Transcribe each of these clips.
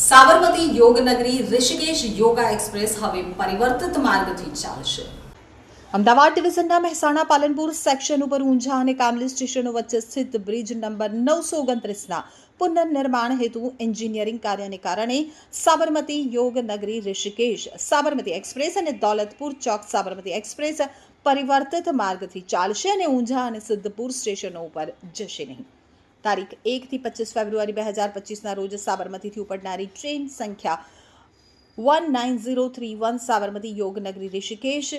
Sabarmati યોગનગરી Rishikesh yoga express હવે પરિવર્તિત માર્ગથી ચાલશે। અમદાવાદ ડિવિઝનના મહેસાણા પાલનપુર સેક્શન ઉપર ઊંઝા અને કામલી સ્ટેશનો વચ્ચે સ્થિત બ્રિજ નંબર 929ના પુનર્નિર્માણ હેતુ એન્જિનિયરિંગ કાર્યને કારણે સાબરમતી યોગનગરી ઋષિકેશ સાબરમતી એક્સપ્રેસ અને દોલતપુર ચોક સાબરમતી એક્સપ્રેસ પરિવર્તિત માર્ગથી ચાલશે અને ઊંઝા અને સિદ્ધપુર સ્ટેશનો ઉપર જશે નહીં। તારીખ 1 થી 25 ફેબ્રુઆરી 2025ના રોજ સાબરમતીથી ઉપડનારી ટ્રેન સંખ્યા 19031 સાબરમતી યોગનગરી ઋષિકેશ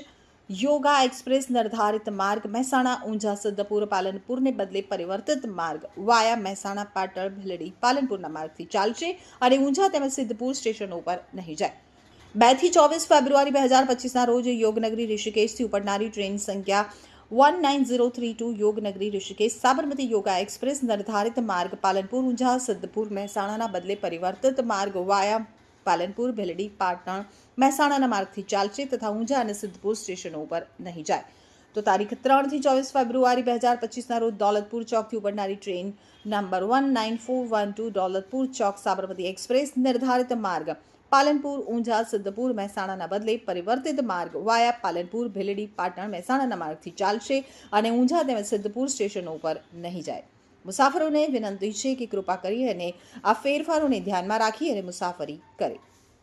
યોગા એક્સપ્રેસ નિર્ધારિત માર્ગ મહેસાણા ઊંઝા સિદ્ધપુર પાલનપુરને બદલે પરિવર્તિત માર્ગ વાયા મહેસાણા પાટણ ભીલડી પાલનપુરના માર્ગથી ચાલશે અને ઊંઝા તેમજ સિદ્ધપુર સ્ટેશનો ઉપર નહીં જાય। 2 થી 24 ફેબ્રુઆરી 2025ના રોજ યોગનગરી ઋષિકેશથી ઉપડનારી ટ્રેન સંખ્યા 19032 યોગનગરી ઋષિકેશ સાબરમતી યોગા એક્સપ્રેસ નિર્ધારિત માર્ગ પાલનપુર ઊંઝા સિદ્ધપુર મહેસાણાના બદલે પરિવર્તિત માર્ગ વાયા પાલનપુર ભીલડી પાટણ મહેસાણાના માર્ગથી ચાલશે તથા ઊંઝા અને સિદ્ધપુર સ્ટેશનો ઉપર નહીં જાય। તો તારીખ 3 થી 24 ફેબ્રુઆરી 2025ના રોજ દોલતપુર ચોકથી ઉપડનારી ટ્રેન નંબર 19412 દોલતપુર ચોક સાબરમતી એક્સપ્રેસ નિર્ધારિત માર્ગ પાલનપુર ઊંઝા સિદ્ધપુર મહેસાણાના બદલે પરિવર્તિત માર્ગ વાયા પાલનપુર ભીલડી પાટણ મહેસાણાના માર્ગથી ચાલશે અને ઊંઝા તેમજ સિદ્ધપુર સ્ટેશનો ઉપર નહીં જાય। મુસાફરોને વિનંતી છે કે કૃપા કરી અને આ ફેરફારોને ધ્યાનમાં રાખી અને મુસાફરી કરે।